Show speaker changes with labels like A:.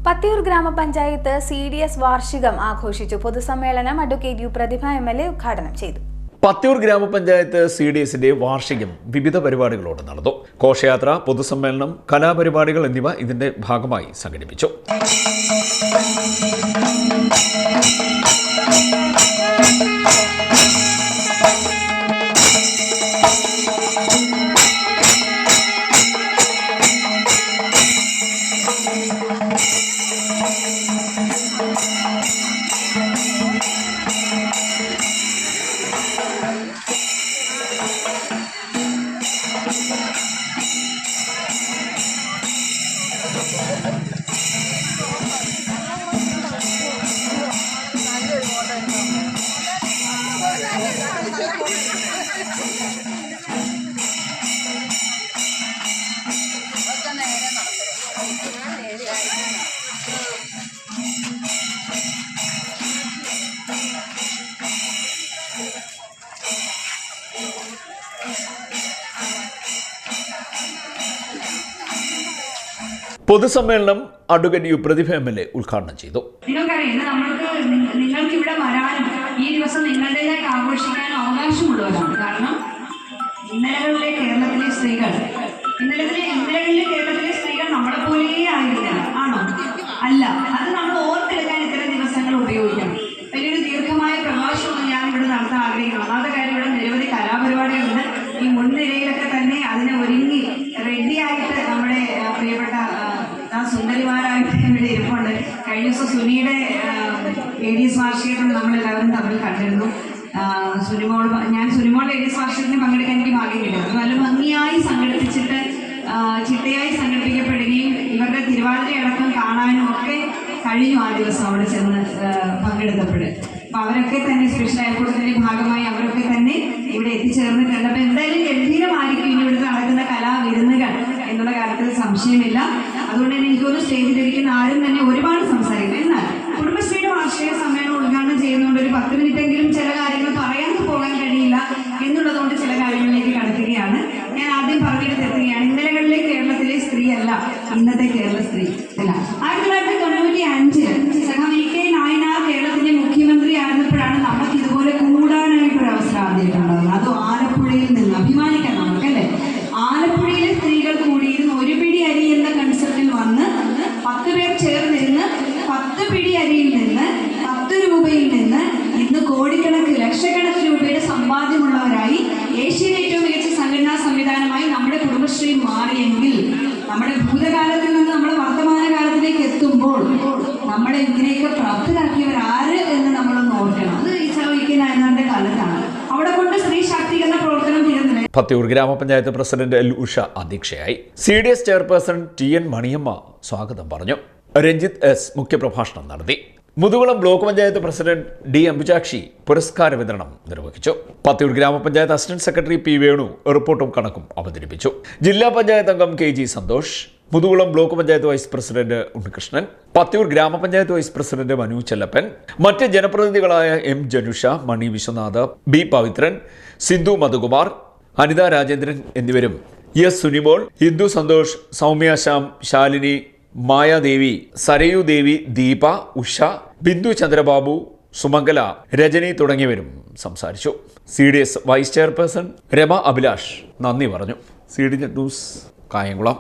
A: പത്തിയൂർ ഗ്രാമപഞ്ചായത്ത് CDS വാർഷികം ആഘോഷിച്ചു. പൊതുസമ്മേളനം അഡ്വക്കേറ്റ് യു പ്രതിഭ MLA ഉദ്ഘാടനം ചെയ്തു.
B: പത്തിയൂർ ഗ്രാമപഞ്ചായത്ത് CDSന്റെ വാർഷികം വിവിധ പരിപാടികളോടെ നടന്നു. ഘോഷയാത്ര, പൊതുസമ്മേളനം, കലാപരിപാടികൾ എന്നിവ ഇതിന്റെ ഭാഗമായി സംഘടിപ്പിച്ചു. പൊതുസമ്മേളനം അഡ്വക്കേറ്റ് യു പ്രതിഭ MLA ഉദ്ഘാടനം ചെയ്തു.
C: നിങ്ങൾക്ക് ഇവിടെ വരാനും ഈ ദിവസം നിങ്ങളുടേതായി ആഘോഷിക്കാനും അവകാശമുള്ളവരാണ്. കാരണം ഇന്നലകളിലെ കേരളത്തിലെ സ്ത്രീകൾ നമ്മളെ പോലെ ആയിരുന്നില്ല, ആണോ? അല്ല. അത് നമ്മൾ ഓർത്തെടുക്കാൻ ഇത്തരം ദിവസങ്ങൾ ഉപയോഗിക്കണം. വലിയൊരു ദീർഘമായ പ്രഭാഷണമൊന്നും ഞാൻ ഇവിടെ നടത്താൻ ആഗ്രഹിക്കുന്നു. ഒന്നാമത്തെ കാര്യം, ഇവിടെ നിരവധി കലാപരിപാടികളുണ്ട്. ഈ മുൻനിരയിലൊക്കെ തന്നെ അതിനെ ഒരുങ്ങി റെഡിയായിട്ട് നമ്മുടെ പ്രിയപ്പെട്ട സുന്ദരിമാരായിട്ട് ഇവിടെ ഇരിപ്പുണ്ട്. കഴിഞ്ഞ ദിവസം സുനിയുടെ ADS വാർഷികത്തിൽ നമ്മളെല്ലാവരും തമ്മിൽ കണ്ടിരുന്നു. ഞാൻ സുനിമോളുടെ ADS വാർഷികത്തിന് പങ്കെടുക്കാൻ എനിക്ക് ഭാഗ്യം കിട്ടിയിരുന്നു. നല്ല ഭംഗിയായി സംഘടിപ്പിച്ചിട്ട് ചിട്ടയായി സംഘടിപ്പിക്കപ്പെടുകയും ഇവരുടെ തിരുവാതിരയടക്കം കാണാനും ഒക്കെ കഴിഞ്ഞു. ആ ദിവസം അവിടെ ചെന്ന് പങ്കെടുത്തപ്പോൾ അപ്പം അവരൊക്കെ തന്നെ സ്പെഷ്യൽ അയൽക്കൂട്ടത്തിൻ്റെ ഭാഗമായി അവരൊക്കെ തന്നെ ഇവിടെ എത്തിച്ചേർന്നിട്ടുണ്ട്. അപ്പം എന്തായാലും ഗംഭീരമായിരിക്കും ഇനി ഇവിടുത്തെ നടക്കുന്ന കലാവിരുന്നുകൾ എന്നുള്ള കാര്യത്തിൽ സംശയമില്ല. അതുകൊണ്ട് തന്നെ എനിക്കൊന്ന് സ്റ്റേജിലിരിക്കുന്ന ആരും തന്നെ ഒരുപാട് സംസാരിക്കും. എന്നാൽ കുടുംബശ്രീയുടെ വാർഷിക സമ്മേളനം ഉദ്ഘാടനം ചെയ്യുന്നതുകൊണ്ട് ഒരു 10 മിനിറ്റെങ്കിലും ചില കാര്യങ്ങൾ പറയാതെ പോകാൻ കഴിയില്ല എന്നുള്ളതുകൊണ്ട് ചില കാര്യങ്ങളിലേക്ക് കടക്കുകയാണ്. ഞാൻ ആദ്യം പറഞ്ഞിട്ട് എത്തുകയാണ്. ഇന്നലകളിലെ കേരളത്തിലെ സ്ത്രീ അല്ല ഇന്നത്തെ കേരള സ്ത്രീ അല്ല. 1995 സഖാവ് VK നായനാർ കേരളത്തിന്റെ മുഖ്യമന്ത്രി ആയിരുന്നപ്പോഴാണ് നമുക്ക് ഇതുപോലെ കൂടാനായിട്ടൊരു അവസരം ആദ്യമായിട്ടുണ്ടാകുന്നത്. അത് ആലപ്പുഴയിൽ നിന്ന് അഭിമാനിക്കാം നമുക്കല്ലേ. ആലപ്പുഴയിലെ സ്ത്രീകൾ കൂടിയിരുന്ന് ഒരു പിടി അരി എന്ന കൺസെപ്റ്റിൽ വന്ന് 10 പേർ ചേർന്നിരുന്ന് 10 പിടി അരിയിൽ നിന്ന് 10 രൂപയിൽ നിന്ന് ഇന്ന് കോടിക്കണക്കിന് ലക്ഷക്കണക്കിന് രൂപയുടെ സമ്പാദ്യമുള്ളവരായി ഏഷ്യയിലെ ഏറ്റവും മികച്ച സംഘടനാ സംവിധാനമായി നമ്മുടെ കുടുംബശ്രീ മാറിയെങ്കിൽ നമ്മുടെ ഭൂതകാലത്തിൽ നിന്ന് നമ്മൾ വർത്തമാനകാലത്തിലേക്ക് എത്തുമ്പോൾ നമ്മളെ ഇങ്ങനെയൊക്കെ പ്രാപ്തരാക്കിയവർ ആര് എന്ന് നമ്മളൊന്ന് ഓർക്കണം. അത് VK നായനാറിന്റെ കാലത്താണ്. അവിടെ കൊണ്ട് സ്ത്രീ ശാക്തീകരണ പ്രവർത്തനം തീർന്നില്ല.
B: പത്തിയൂർ ഗ്രാമപഞ്ചായത്ത് പ്രസിഡന്റ് L. ഉഷ അധ്യക്ഷയായി. CDS ചെയർപേഴ്സൺ TN മണിയമ്മ സ്വാഗതം പറഞ്ഞു. രഞ്ജിത്ത് S. മുഖ്യപ്രഭാഷണം നടത്തി. Muthukulam block panchayat president D. Ambujakshi പുരസ്കാര വിതരണം നിർവഹിച്ചു. പത്തിയൂർ ഗ്രാമപഞ്ചായത്ത് അസിസ്റ്റന്റ് സെക്രട്ടറി P. വേണു റിപ്പോർട്ടും കണക്കും അവതരിപ്പിച്ചു. ജില്ലാ പഞ്ചായത്ത് അംഗം KG Santhosh, Muthukulam block panchayat vice president Unnikrishnan, Pathiyoor ഗ്രാമപഞ്ചായത്ത് വൈസ് പ്രസിഡന്റ് മനു ചെല്ലപ്പൻ, മറ്റ് ജനപ്രതിനിധികളായ M. ജനുഷ, മണി വിശ്വനാഥ്, B. പവിത്രൻ, സിന്ധു മധുകുമാർ, അനിത രാജേന്ദ്രൻ എന്നിവരും S. സുനിമോൾ, ഹിന്ദു സന്തോഷ്, സൗമ്യ ശ്യാം, ശാലിനി, മായാദേവി, സരയു ദേവി, ദീപ, ഉഷ, ബിന്ദു ചന്ദ്രബാബു, സുമംഗല, രജനി തുടങ്ങിയവരും സംസാരിച്ചു. CDS vice chairperson Rama Abhilash നന്ദി പറഞ്ഞു. CDN news Kayamkulam.